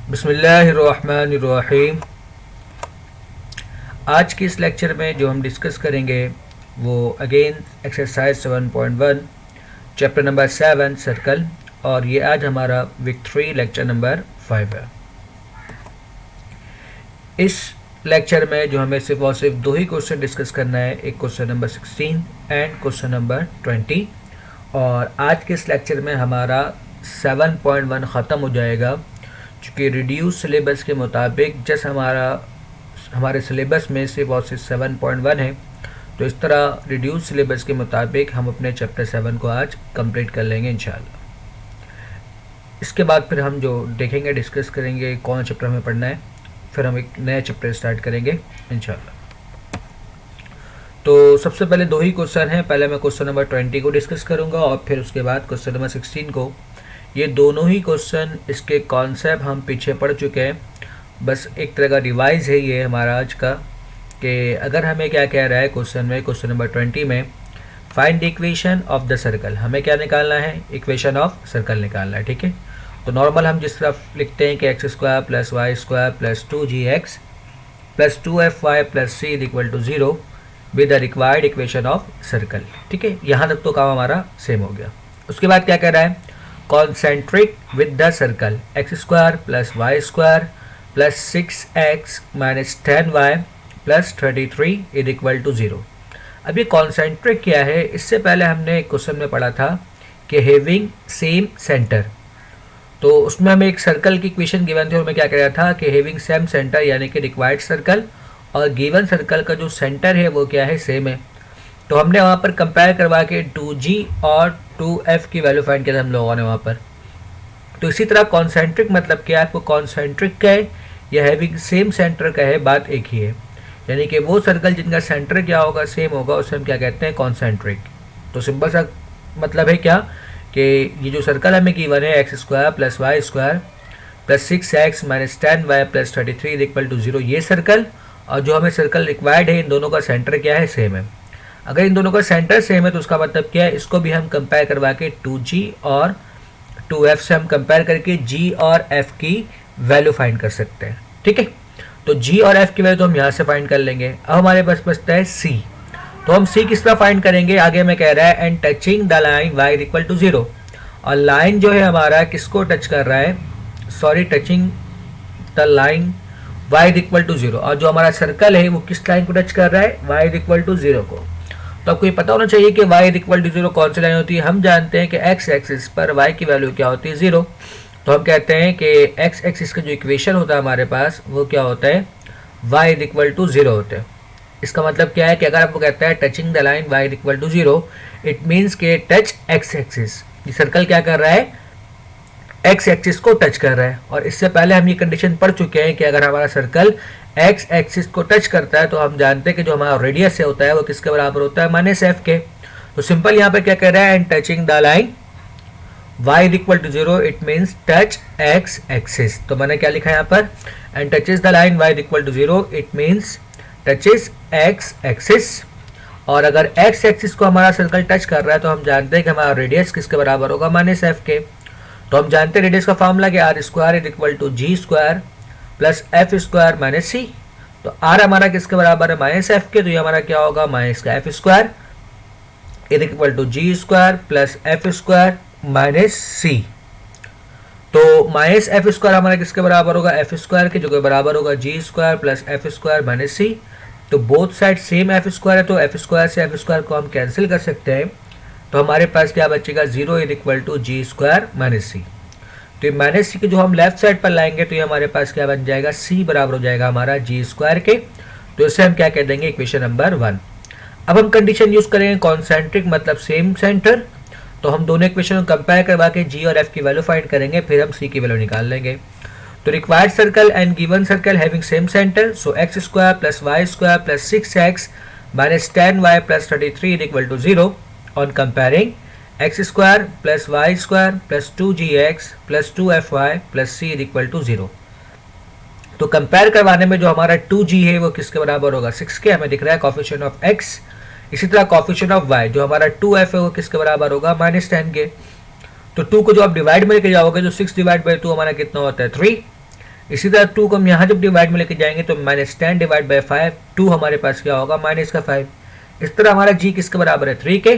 बिस्मिल्लाहिर्रहमानिर्रहीम। आज के इस लेक्चर में जो हम डिस्कस करेंगे वो again exercise 7.1 chapter number 7 circle, और ये आज हमारा वीक 3 लेक्चर नंबर 5 है। इस लेक्चर में जो हमें सिर्फ और सिर्फ दो ही क्वेश्चन डिस्कस करना है, एक question number 16 and question number 20। और आज के इस लेक्चर में हमारा 7.1 ख़त्म हो जाएगा, चूँकि रिड्यूस सिलेबस के मुताबिक जैसे हमारे सिलेबस में सिर्फ और सिर्फ 7.1 है, तो इस तरह रिड्यूस सिलेबस के मुताबिक हम अपने चैप्टर 7 को आज कंप्लीट कर लेंगे इंशाल्लाह। इसके बाद फिर हम जो देखेंगे, डिस्कस करेंगे कौन चैप्टर हमें पढ़ना है, फिर हम एक नया चैप्टर स्टार्ट करेंगे इंशाल्लाह। तो सबसे पहले दो ही क्वेश्चन हैं, पहले मैं क्वेश्चन नंबर 20 को डिस्कस करूंगा और फिर उसके बाद क्वेश्चन नंबर 16 को। ये दोनों ही क्वेश्चन, इसके कॉन्सेप्ट हम पीछे पढ़ चुके हैं, बस एक तरह का रिवाइज है ये हमारा आज का। कि अगर हमें क्या कह रहा है क्वेश्चन में, क्वेश्चन नंबर 20 में find the equation of the circle, हमें क्या निकालना है, इक्वेशन ऑफ सर्कल निकालना है। ठीक है, तो नॉर्मल हम जिस तरह लिखते हैं कि X square plus Y square plus 2gx plus 2fy plus c is equal to 0 with the required equation of circle. ठीक है, यहाँ तक तो काम हमारा सेम हो गया। उसके बाद क्या कह रहा है, concentric with the circle X square plus Y square plus 6x minus 10y plus 33 is equal to 0। अब ये कॉन्सेंट्रिक क्या है, इससे पहले हमने एक क्वेश्चन में पढ़ा था कि हैविंग सेम सेंटर, तो उसमें हमें एक सर्कल की इक्वेशन गिवन थी और हमें क्या कह रहा था कि हैविंग सेम सेंटर यानी कि रिक्वायर्ड सर्कल और गिवन सर्कल का जो सेंटर है वो क्या है, सेम है। तो हमने वहाँ पर कंपेयर करवा के 2g और 2f की वैल्यू फाइंड किया था हम लोगों ने वहाँ पर। तो इसी तरह कॉन्सेंट्रिक मतलब क्या है, आपको कॉन्सेंट्रिक का है या हैविंग सेम सेंटर का है, बात एक ही है। यानी कि वो सर्कल जिनका सेंटर क्या होगा, सेम होगा, उसे हम क्या कहते हैं, कॉन्सेंट्रिक। तो सिंपल सा मतलब है क्या कि ये जो सर्कल हमें गिवन है X square plus Y square plus 6x minus 10y plus 33 is equal to 0, ये सर्कल, और जो हमें सर्कल रिक्वायर्ड है इन दोनों का सेंटर क्या है, सेम है। अगर इन दोनों का सेंटर सेम है तो उसका मतलब क्या है, इसको भी हम कंपेयर करवा के 2g और 2f से हम कंपेयर करके g और f की वैल्यू फाइंड कर सकते हैं। ठीक है, तो g और f की वैल्यू तो हम यहाँ से फाइंड कर लेंगे। अब हमारे पास बचता है c, तो हम c किस तरह फाइंड करेंगे, आगे में कह रहा है and touching the line y equal to 0, और लाइन जो है हमारा किसको टच कर रहा है, sorry touching the line y equal to 0, और जो हमारा सर्कल है वो किस लाइन को टच कर रहा है, y इक्वल टू 0 को। तो आपको ये पता होना चाहिए कि y इक्वल टू 0 कौन सी लाइन होती है। हम जानते हैं कि x एक्सिस पर y की वैल्यू क्या होती है, 0। तो हम कहते हैं कि x एक्सिस का जो इक्वेशन होता है हमारे पास वो क्या होता है, y इक्वल टू 0 होता है। इसका मतलब क्या है कि अगर आपको कहता है touching the line y equal to 0, it means के टच x एक्सिस, ये सर्कल क्या कर रहा है, x एक्सिस को टच कर रहा है। और इससे पहले हम ये कंडीशन पढ़ चुके हैं कि अगर हमारा सर्कल x एक्सिस को टच करता है तो हम जानते हैं कि जो हमारा रेडियस होता है वो किसके बराबर होता है, माइनस f के। तो सिंपल यहाँ पे क्या कह रहा है, and touching the line y equal to 0, it means touch x axis. तो मैंने क्या लिखा है यहाँ पर, and touches the line y equal to 0, it means touches x axis. और अगर x एक्सिस को हमारा सर्कल टच कर रहा है तो हम जानते हैं कि हमारा रेडियस किसके बराबर होगा, माइनस f के। तो हम जानते हैं रेडियस का फॉर्मूला कि r square is equal to g square plus f square minus c। तो r हमारा किसके बराबर है, माइनस f के, तो ये हमारा क्या होगा, माइनस का f square is equal to g square plus f square minus c। तो माइनस f स्क्वायर हमारा किसके बराबर होगा, f स्क्वायर के, जो कि बराबर होगा g square plus f square minus c। तो both side same f square है, तो f स्क्वायर से f स्क्वायर को हम कैंसिल कर सकते हैं। तो हमारे पास क्या बचेगा, 0 is equal to g square minus c। तो ये माइनस c के जो हम लेफ्ट साइड पर लाएंगे तो ये हमारे पास क्या बन जाएगा, c बराबर हो जाएगा हमारा g स्क्वायर के। तो इसे हम क्या कह देंगे, इक्वेशन नंबर 1। अब हम कंडीशन यूज करेंगे कॉन्सेंट्रिक मतलब सेम सेंटर, तो हम दोनों इक्वेशन को कंपेयर करवा के g और f की वैल्यू फाइंड करेंगे, फिर हम c की वैल्यू निकाल लेंगे। तो required circle and given circle having same centre, so x square plus Y square plus 6x minus 10y plus 33 is equal to 0 on comparing X square plus Y square plus 2gx plus 2fy plus c is equal to 0। तो compare करवाने में जो हमारा 2g है वो किसके बराबर होगा, 6 के, हमें दिख रहा है कॉफिशिएंट ऑफ x। इसी तरह कॉफिशिएंट ऑफ y जो हमारा 2f है वो किसके बराबर होगा, माइनस 10 के। तो 2 को जो आप डिवाइड में लेके जाओगे तो 6 डिवाइड बाई 2 हमारा कितना होता है, 3। इसी तरह 2 को हम यहाँ जब डिवाइड में लेके जाएंगे तो -10 डिवाइड बाई 5, 2 हमारे पास क्या होगा माइनस का 5। इस तरह हमारा g किसके बराबर है 3 के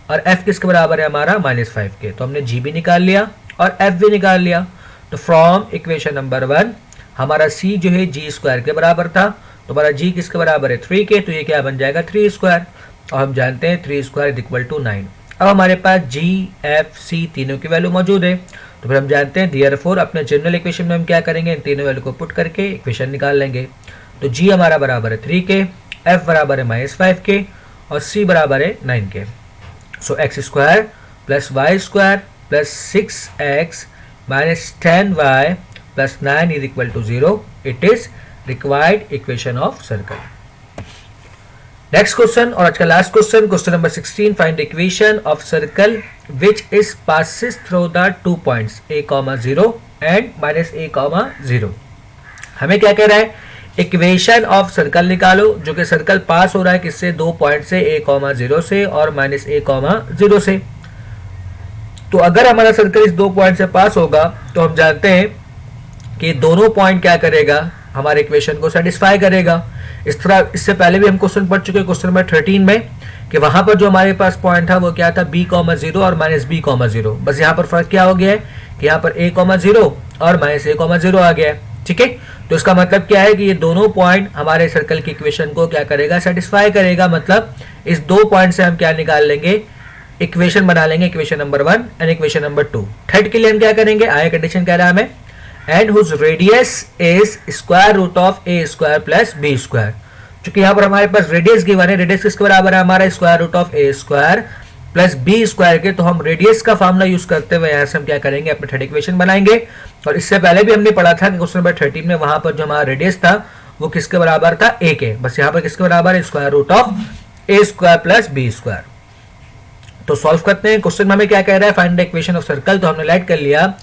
और f किसके बराबर है हमारा -5 के। तो हमने g भी निकाल लिया और f भी निकाल लिया। तो फ्रॉम इक्वेशन नंबर 1 हमारा c जो है g स्क्वायर के बराबर था, तो हमारा g किसके बराबर है 3 के, तो ये क्या बन जाएगा 3 स्क्वायर, और हम जानते हैं 3 स्क्वायर इक्वल टू 9। अब हमारे पास g f c तीनों की वैल्यू मौजूद है, तो फिर हम जानते हैं देयरफॉर अपने जनरल इक्वेशन में हम क्या करेंगे, इन तीनों वैल्यू को पुट करके इक्वेशन निकाल लेंगे। तो g हमारा बराबर है 3 के, f बराबर है -5 के और c बराबर है 9 के। So x square plus Y square plus 6x minus 10y plus 9 is equal to 0। It is required equation of circle. Next question और आज का last question, question number 16, find equation of circle which is passes through the 2 points a, 0 and -a, 0। हमें क्या कह रहा है, equation of circle निकालो जो कि सर्कल पास हो रहा है किससे, 2 पॉइंट से a, 0 से और -a, 0 से। तो अगर हमारा सर्कल इस 2 पॉइंट से पास होगा तो हम जानते हैं कि दोनों पॉइंट क्या करेगा, हमारे इक्वेशन को सेटिस्फाई करेगा। इस तरह इससे पहले भी हम क्वेश्चन पढ़ चुके हैं क्वेश्चन नंबर 13 में कि वहां पर जो हमारे पास पॉइंट था वो क्या था b, 0 और -b, 0। बस यहाँ पर फर्क क्या हो गया है कि यहाँ पर a, 0 और -a, 0 आ गया है। ठीक है, तो इसका मतलब क्या है कि ये दोनों पॉइंट हमारे सर्कल की इक्वेशन को क्या करेगा, सेटिस्फाई करेगा। मतलब इस 2 पॉइंट से हम क्या निकाल लेंगे, इक्वेशन बना लेंगे, equation number 1 and equation number 2। Third के लिए हम क्या करेंगे, आया कंडीशन कह रहा है हमें and whose radius is square root of a square plus b square. क्योंकि यहाँ पर हमारे पास रेडियस गिवन है, रेडियस किसके बराबर है हमारा square root of a square plus b square के। तो हम रेडियस का फॉर्मूला यूज करते हुए यहाँ से हम क्या करेंगे, अपने थर्ड इक्वेशन बनाएंगे। और इससे पहले भी हमने पढ़ा था कि क्वेश्चन नंबर 13 में वहां पर जो हमारा रेडियस था वो किसके बराबर था, a के। बस यहाँ पर किसके बराबर है, square root of a square plus b square. तो सॉल्व करते हैं। क्वेश्चन में हमें क्या कह रहा है, find the equation of circle. तो हमने राइट कर लिया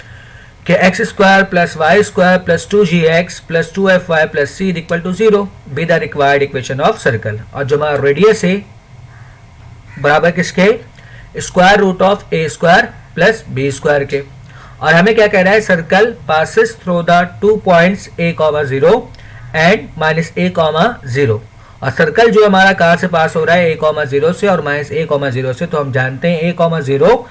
कि X square plus Y square plus 2gx plus 2fy plus c equal to 0 be the required equation of circle. और जो हमारा रेडियस है बराबर किसके, square root of a square plus b square के। और हमें क्या कह रहा है, circle passes through the 2 points a, 0 and -a, 0। और सर्कल जो हमारा कहाँ से पास हो रहा है, a, 0 से और -a, 0 से। तो हम जानते हैं a, 0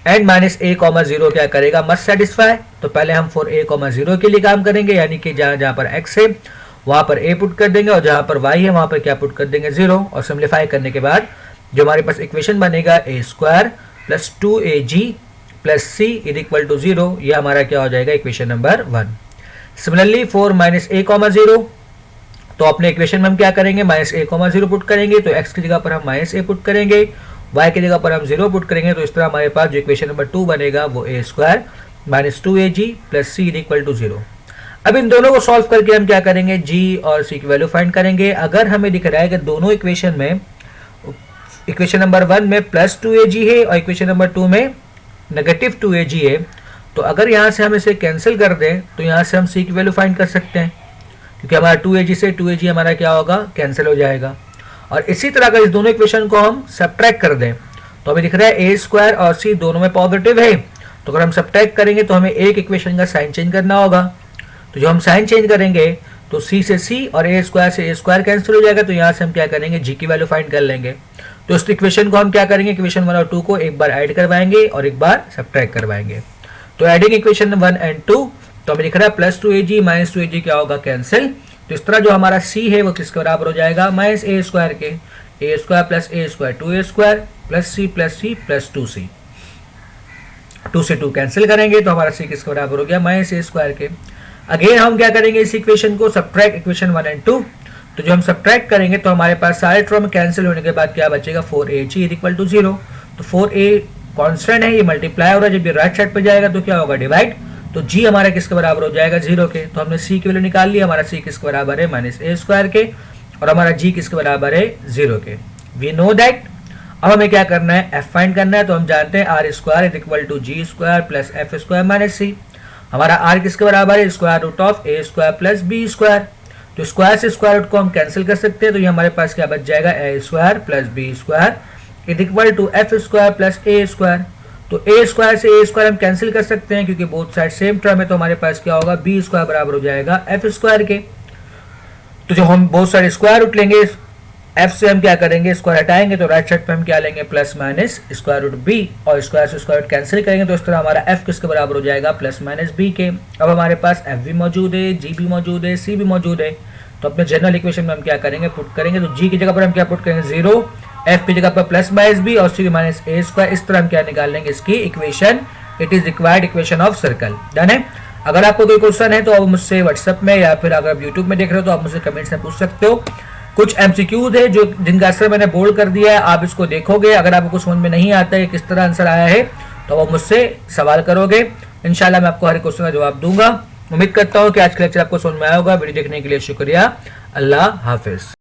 एंड -a, 0 क्या करेगा, मस्ट सेटिस्फाई। तो पहले हम फॉर a, 0 के लिए काम करेंगे, यानी कि जहाँ जहाँ पर x है वहाँ पर a पुट कर देंगे और जहाँ पर y है वहाँ पर क्या पुट कर देंगे 0। और सिम्प्लीफाई करने के बाद जो हमारे पास इक्वेशन बनेगा a square plus 2ag plus c is equal to 0, ये हमारा क्या हो जाएगा, equation number 1। Similarly for -a, 0 तो अपने इक्वेशन में हम क्या करेंगे, -a, 0 पुट करेंगे। तो x की जगह पर हम -a पुट करेंगे, y की जगह पर हम 0 पुट करेंगे। तो इस तरह हमारे पास जो इक्वेशन नंबर 2 बनेगा वो a square minus 2ag plus c equal to 0। अब इन दोनों को सॉल्व करके हम क्या करेंगे, g और c की वैल्यू फाइंड करेंगे। अगर हमें दिख रहा है कि दोनों इक्वेशन में, इक्वेशन नंबर 1 में प्लस 2ag है और इक्वेशन नंबर 2 में नेगेटिव 2ag है, तो अगर यहाँ से हम इसे कैंसिल कर दें तो यहाँ से हम c की वैल्यू फाइंड कर सकते हैं, क्योंकि हमारा 2ag से 2ag हमारा क्या होगा, कैंसिल हो जाएगा। और इसी तरह अगर इस दोनों इक्वेशन को हम सब्ट्रैक्ट कर दें तो हमें दिख रहा है a स्क्वायर और c दोनों में पॉजिटिव है। तो अगर हम सब्ट्रैक्ट करेंगे तो हमें एक इक्वेशन का साइन चेंज करना होगा। तो जो हम साइन चेंज करेंगे तो c से c और a स्क्वायर से a स्क्वायर कैंसिल हो जाएगा। तो यहाँ से हम क्या करेंगे, g की वैल्यू फाइंड कर लेंगे। तो इस इक्वेशन को हम क्या करेंगे, इक्वेशन 1 और 2 को एक बार ऐड करवाएंगे और एक बार सब्ट्रैक्ट करवाएंगे। तो एडिंग इक्वेशन 1 एंड 2 तो हमें दिख रहा है प्लस 2ag माइनस 2ag क्या होगा, कैंसिल। तो इस तरह जो हमारा c है वो किसके बराबर हो जाएगा, माइनस a स्क्वायर के। a square plus a square 2a square plus c plus 2c। 2 से 2 कैंसिल करेंगे तो हमारा c किसके बराबर हो गया, माइनस a स्क्वायर के। अगेन हम क्या करेंगे, इस इक्वेशन को सब्ट्रैक्ट इक्वेशन 1 एंड 2। तो जो हम सब्ट्रैक्ट करेंगे तो हमारे पास सारे टर्म कैंसिल होने के बाद क्या बचेगा, 4ag इक्वल टू 0। तो 4a कॉन्स्टेंट है, ये मल्टीप्लाई हो रहा है, जब ये राइट साइड पर जाएगा तो क्या होगा, डिवाइड। तो g हमारा किसके बराबर हो जाएगा, 0 के। तो हमने c की वैल्यू निकाल ली, हमारा c किसके बराबर है, माइनस a स्क्वायर के, और हमारा g किसके बराबर है, 0 के। We know that. अब हमें क्या करना है, f फाइंड करना है। तो हम जानते हैं r square is equal to g square plus f square minus c। हमारा r किसके बराबर है, square root of a square plus b square. तो स्क्वायर से स्क्वायर रूट को हम कैंसिल कर सकते हैं। तो ये हमारे पास क्या बच जाएगा, a square plus b square is equal to f square plus a square. तो ए स्क्वायर से ए स्क्वायर हम कैंसिल कर सकते हैं क्योंकि बोथ साइड सेम टर्म है, तो हमारे पास क्या होगा बी स्क्वायर बराबर हो जाएगा एफ स्क्वायर के। तो जब हम बोथ साइड स्क्वायर रूट लेंगे एफ से हम क्या करेंगे स्क्वायर हटाएंगे, तो राइट साइड पे हम क्या लेंगे plus minus square root B, और स्क्वायर से स्क्वायर रूट कैंसिल करेंगे तो इस तरह हमारा एफ किसके बराबर हो जाएगा प्लस माइनस बी के। अब हमारे पास एफ भी मौजूद है, जी भी मौजूद है, सी भी मौजूद है, तो अपने जनरल इक्वेशन में हम क्या करेंगे पुट करेंगे, तो जी की जगह पर हम क्या पुट करेंगे 0, एफ की जगह पर प्लस माइनस बी और सी माइनस ए स्क्वायर। इस तरह हम क्या निकाल लेंगे इसकी equation, it is required equation of circle. Done है। अगर आपको कोई क्वेश्चन है तो आप मुझसे व्हाट्सएप में या फिर अगर आप यूट्यूब में देख रहे हो तो आप मुझसे कमेंट्स में पूछ सकते हो। कुछ एमसीक्यूज है जो जिनका आंसर मैंने बोल्ड कर दिया है, आप इसको देखोगे, अगर आपको कुछ समझ में नहीं आता है किस तरह आंसर आया है तो आप मुझसे सवाल करोगे, इंशाल्लाह मैं आपको हर क्वेश्चन का जवाब दूंगा। उम्मीद करता हूँ कि आज का लेक्चर आपको समझ में आया होगा। वीडियो देखने के लिए शुक्रिया। अल्लाह हाफिज।